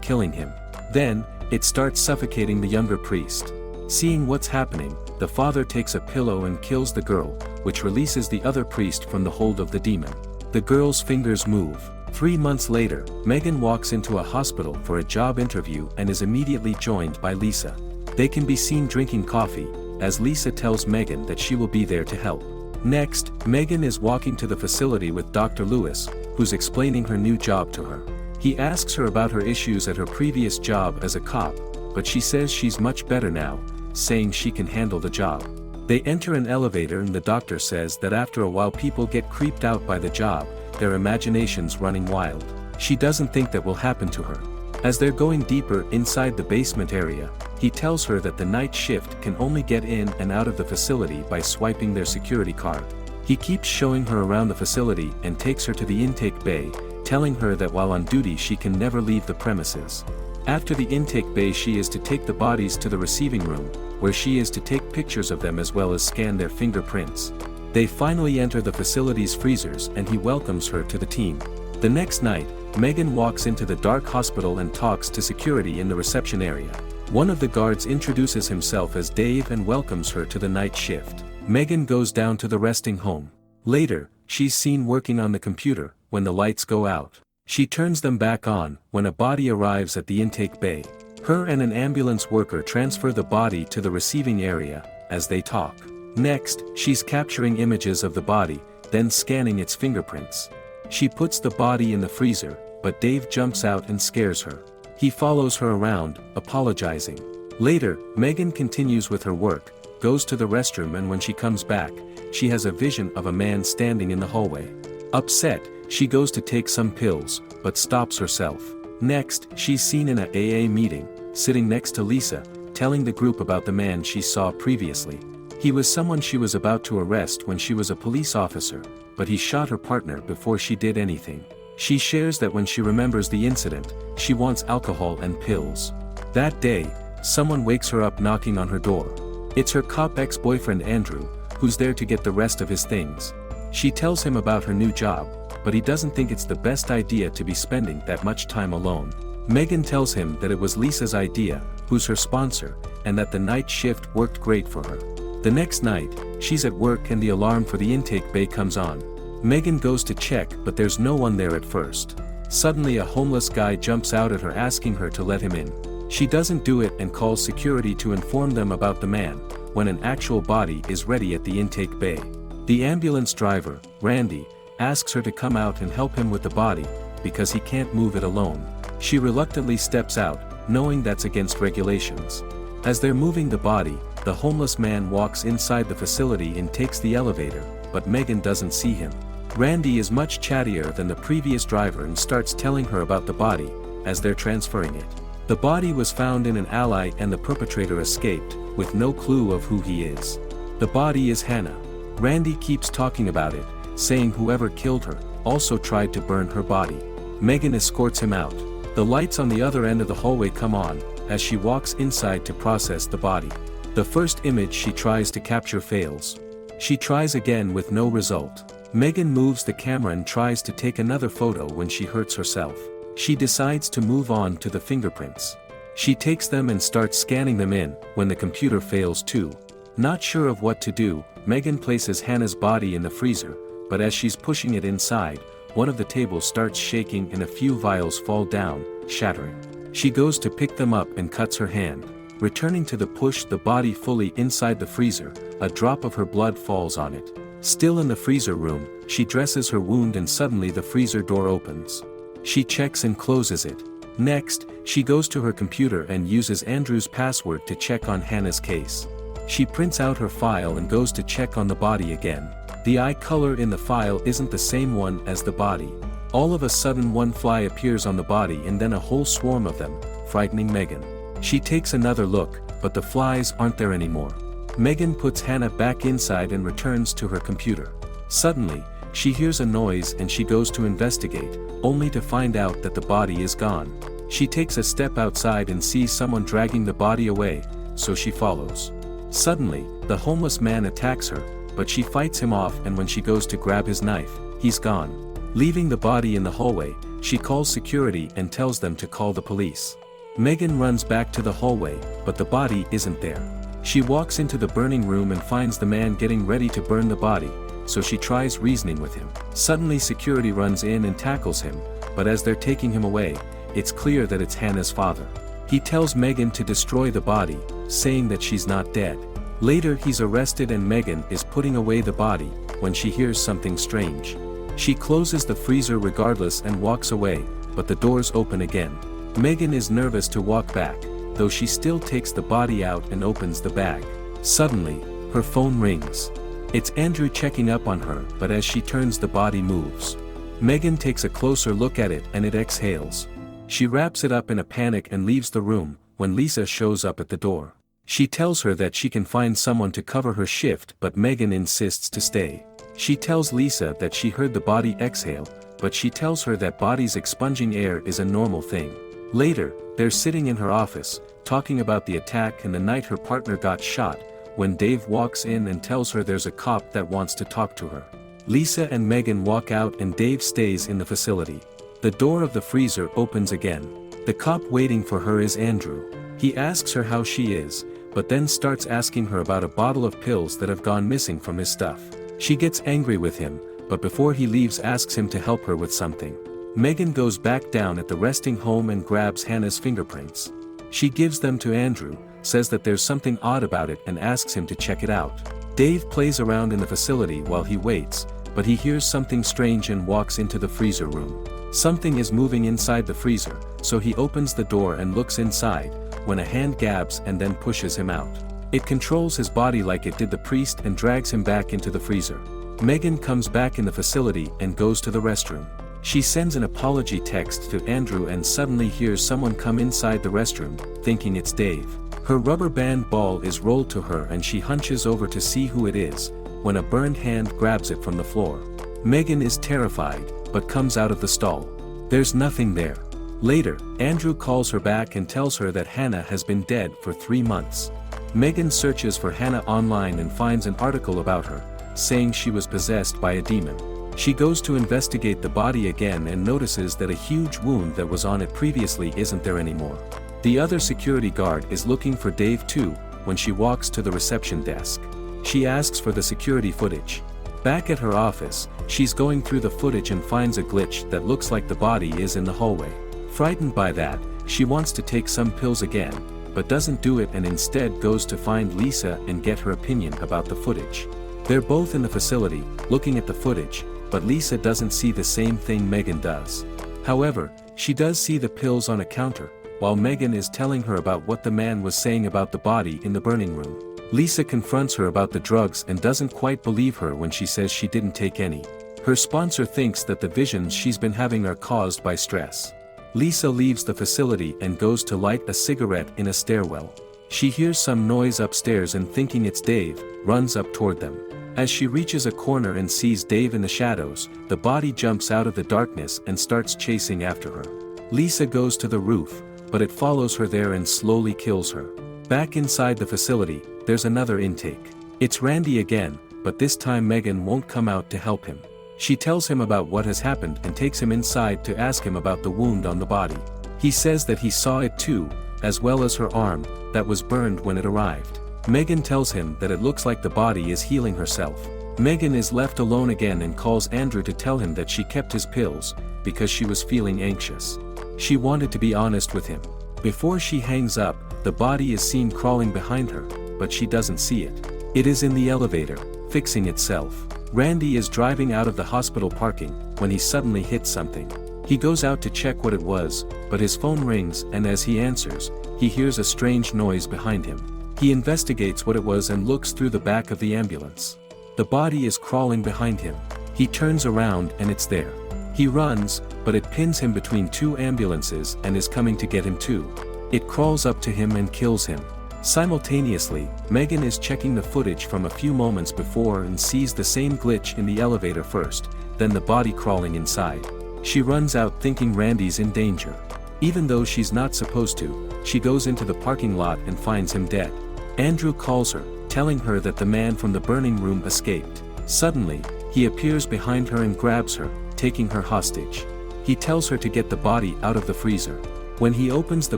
killing him. Then, it starts suffocating the younger priest. Seeing what's happening, the father takes a pillow and kills the girl, which releases the other priest from the hold of the demon. The girl's fingers move. 3 months later, Megan walks into a hospital for a job interview and is immediately joined by Lisa. They can be seen drinking coffee, as Lisa tells Megan that she will be there to help. Next, Megan is walking to the facility with Dr. Lewis, who's explaining her new job to her. He asks her about her issues at her previous job as a cop, but she says she's much better now, saying she can handle the job. They enter an elevator and the doctor says that after a while people get creeped out by the job, their imaginations running wild. She doesn't think that will happen to her. As they're going deeper inside the basement area, he tells her that the night shift can only get in and out of the facility by swiping their security card. He keeps showing her around the facility and takes her to the intake bay, telling her that while on duty she can never leave the premises. After the intake bay she is to take the bodies to the receiving room, where she is to take pictures of them as well as scan their fingerprints. They finally enter the facility's freezers and he welcomes her to the team. The next night, Megan walks into the dark hospital and talks to security in the reception area. One of the guards introduces himself as Dave and welcomes her to the night shift. Megan goes down to the resting home. Later, she's seen working on the computer, when the lights go out. She turns them back on, when a body arrives at the intake bay. Her and an ambulance worker transfer the body to the receiving area, as they talk. Next, she's capturing images of the body, then scanning its fingerprints. She puts the body in the freezer, but Dave jumps out and scares her. He follows her around, apologizing. Later, Megan continues with her work, goes to the restroom and when she comes back, she has a vision of a man standing in the hallway. Upset, she goes to take some pills, but stops herself. Next, she's seen in a AA meeting, sitting next to Lisa, telling the group about the man she saw previously. He was someone she was about to arrest when she was a police officer, but he shot her partner before she did anything. She shares that when she remembers the incident, she wants alcohol and pills. That day, someone wakes her up knocking on her door. It's her cop ex-boyfriend Andrew, who's there to get the rest of his things. She tells him about her new job, but he doesn't think it's the best idea to be spending that much time alone. Megan tells him that it was Lisa's idea, who's her sponsor, and that the night shift worked great for her. The next night, she's at work and the alarm for the intake bay comes on. Megan goes to check but there's no one there at first. Suddenly a homeless guy jumps out at her asking her to let him in. She doesn't do it and calls security to inform them about the man, when an actual body is ready at the intake bay. The ambulance driver, Randy, asks her to come out and help him with the body, because he can't move it alone. She reluctantly steps out, knowing that's against regulations. As they're moving the body, the homeless man walks inside the facility and takes the elevator, but Megan doesn't see him. Randy is much chattier than the previous driver and starts telling her about the body, as they're transferring it. The body was found in an alley and the perpetrator escaped, with no clue of who he is. The body is Hannah. Randy keeps talking about it, saying whoever killed her, also tried to burn her body. Megan escorts him out. The lights on the other end of the hallway come on, as she walks inside to process the body. The first image she tries to capture fails. She tries again with no result. Megan moves the camera and tries to take another photo when she hurts herself. She decides to move on to the fingerprints. She takes them and starts scanning them in, when the computer fails too. Not sure of what to do, Megan places Hannah's body in the freezer, but as she's pushing it inside, one of the tables starts shaking and a few vials fall down, shattering. She goes to pick them up and cuts her hand. Returning to push the body fully inside the freezer, a drop of her blood falls on it. Still in the freezer room, she dresses her wound and suddenly the freezer door opens. She checks and closes it. Next, she goes to her computer and uses Andrew's password to check on Hannah's case. She prints out her file and goes to check on the body again. The eye color in the file isn't the same one as the body. All of a sudden one fly appears on the body and then a whole swarm of them, frightening Megan. She takes another look, but the flies aren't there anymore. Megan puts Hannah back inside and returns to her computer. Suddenly, she hears a noise and she goes to investigate, only to find out that the body is gone. She takes a step outside and sees someone dragging the body away, so she follows. Suddenly, the homeless man attacks her, but she fights him off and when she goes to grab his knife, he's gone. Leaving the body in the hallway, she calls security and tells them to call the police. Megan runs back to the hallway, but the body isn't there. She walks into the burning room and finds the man getting ready to burn the body, so she tries reasoning with him. Suddenly security runs in and tackles him, but as they're taking him away, it's clear that it's Hannah's father. He tells Megan to destroy the body, saying that she's not dead. Later he's arrested and Megan is putting away the body, when she hears something strange. She closes the freezer regardless and walks away, but the doors open again. Megan is nervous to walk back, though she still takes the body out and opens the bag. Suddenly, her phone rings. It's Andrew checking up on her, but as she turns the body moves. Megan takes a closer look at it and it exhales. She wraps it up in a panic and leaves the room, when Lisa shows up at the door. She tells her that she can find someone to cover her shift, but Megan insists to stay. She tells Lisa that she heard the body exhale, but she tells her that bodies expunging air is a normal thing. Later, they're sitting in her office, talking about the attack and the night her partner got shot, when Dave walks in and tells her there's a cop that wants to talk to her. Lisa and Megan walk out and Dave stays in the facility. The door of the freezer opens again. The cop waiting for her is Andrew. He asks her how she is, but then starts asking her about a bottle of pills that have gone missing from his stuff. She gets angry with him, but before he leaves asks him to help her with something. Megan goes back down at the resting home and grabs Hannah's fingerprints. She gives them to Andrew, says that there's something odd about it and asks him to check it out. Dave plays around in the facility while he waits, but he hears something strange and walks into the freezer room. Something is moving inside the freezer, so he opens the door and looks inside, when a hand grabs and then pushes him out. It controls his body like it did the priest and drags him back into the freezer. Megan comes back in the facility and goes to the restroom. She sends an apology text to Andrew and suddenly hears someone come inside the restroom, thinking it's Dave. Her rubber band ball is rolled to her and she hunches over to see who it is, when a burned hand grabs it from the floor. Megan is terrified, but comes out of the stall. There's nothing there. Later, Andrew calls her back and tells her that Hannah has been dead for 3 months. Megan searches for Hannah online and finds an article about her, saying she was possessed by a demon. She goes to investigate the body again and notices that a huge wound that was on it previously isn't there anymore. The other security guard is looking for Dave too, when she walks to the reception desk. She asks for the security footage. Back at her office, she's going through the footage and finds a glitch that looks like the body is in the hallway. Frightened by that, she wants to take some pills again, but doesn't do it and instead goes to find Lisa and get her opinion about the footage. They're both in the facility, looking at the footage, but Lisa doesn't see the same thing Megan does. However, she does see the pills on a counter, while Megan is telling her about what the man was saying about the body in the burning room. Lisa confronts her about the drugs and doesn't quite believe her when she says she didn't take any. Her sponsor thinks that the visions she's been having are caused by stress. Lisa leaves the facility and goes to light a cigarette in a stairwell. She hears some noise upstairs and thinking it's Dave, runs up toward them. As she reaches a corner and sees Dave in the shadows, the body jumps out of the darkness and starts chasing after her. Lisa goes to the roof, but it follows her there and slowly kills her. Back inside the facility, there's another intake. It's Randy again, but this time Megan won't come out to help him. She tells him about what has happened and takes him inside to ask him about the wound on the body. He says that he saw it too, as well as her arm, that was burned when it arrived. Megan tells him that it looks like the body is healing herself. Megan is left alone again and calls Andrew to tell him that she kept his pills, because she was feeling anxious. She wanted to be honest with him. Before she hangs up, the body is seen crawling behind her, but she doesn't see it. It is in the elevator, fixing itself. Randy is driving out of the hospital parking, when he suddenly hits something. He goes out to check what it was, but his phone rings and as he answers, he hears a strange noise behind him. He investigates what it was and looks through the back of the ambulance. The body is crawling behind him. He turns around and it's there. He runs, but it pins him between 2 ambulances and is coming to get him too. It crawls up to him and kills him. Simultaneously, Megan is checking the footage from a few moments before and sees the same glitch in the elevator first, then the body crawling inside. She runs out thinking Randy's in danger. Even though she's not supposed to, she goes into the parking lot and finds him dead. Andrew calls her, telling her that the man from the burning room escaped. Suddenly, he appears behind her and grabs her, taking her hostage. He tells her to get the body out of the freezer. When he opens the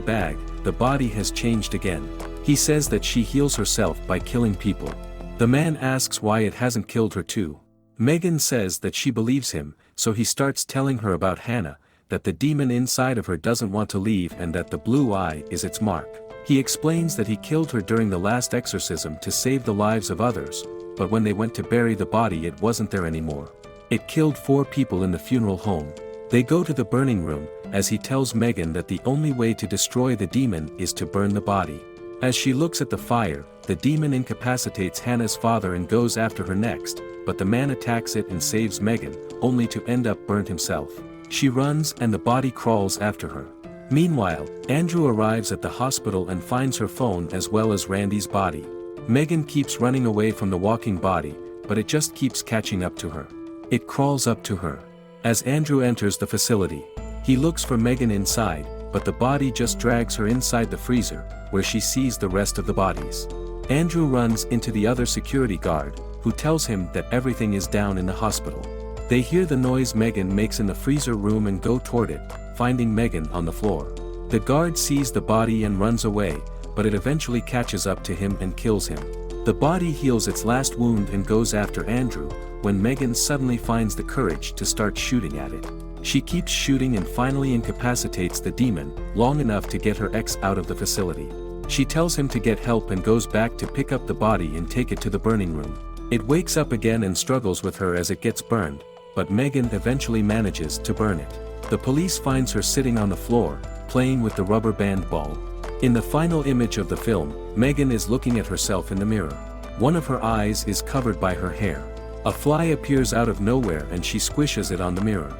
bag, the body has changed again. He says that she heals herself by killing people. The man asks why it hasn't killed her too. Megan says that she believes him, so he starts telling her about Hannah, that the demon inside of her doesn't want to leave and that the blue eye is its mark. He explains that he killed her during the last exorcism to save the lives of others, but when they went to bury the body it wasn't there anymore. It killed 4 people in the funeral home. They go to the burning room, as he tells Megan that the only way to destroy the demon is to burn the body. As she looks at the fire, the demon incapacitates Hannah's father and goes after her next, but the man attacks it and saves Megan, only to end up burnt himself. She runs and the body crawls after her. Meanwhile, Andrew arrives at the hospital and finds her phone as well as Randy's body. Megan keeps running away from the walking body, but it just keeps catching up to her. It crawls up to her. As Andrew enters the facility, he looks for Megan inside, but the body just drags her inside the freezer, where she sees the rest of the bodies. Andrew runs into the other security guard, who tells him that everything is down in the hospital. They hear the noise Megan makes in the freezer room and go toward it, finding Megan on the floor. The guard sees the body and runs away, but it eventually catches up to him and kills him. The body heals its last wound and goes after Andrew, when Megan suddenly finds the courage to start shooting at it. She keeps shooting and finally incapacitates the demon, long enough to get her ex out of the facility. She tells him to get help and goes back to pick up the body and take it to the burning room. It wakes up again and struggles with her as it gets burned, but Megan eventually manages to burn it. The police finds her sitting on the floor, playing with the rubber band ball. In the final image of the film, Megan is looking at herself in the mirror. One of her eyes is covered by her hair. A fly appears out of nowhere and she squishes it on the mirror.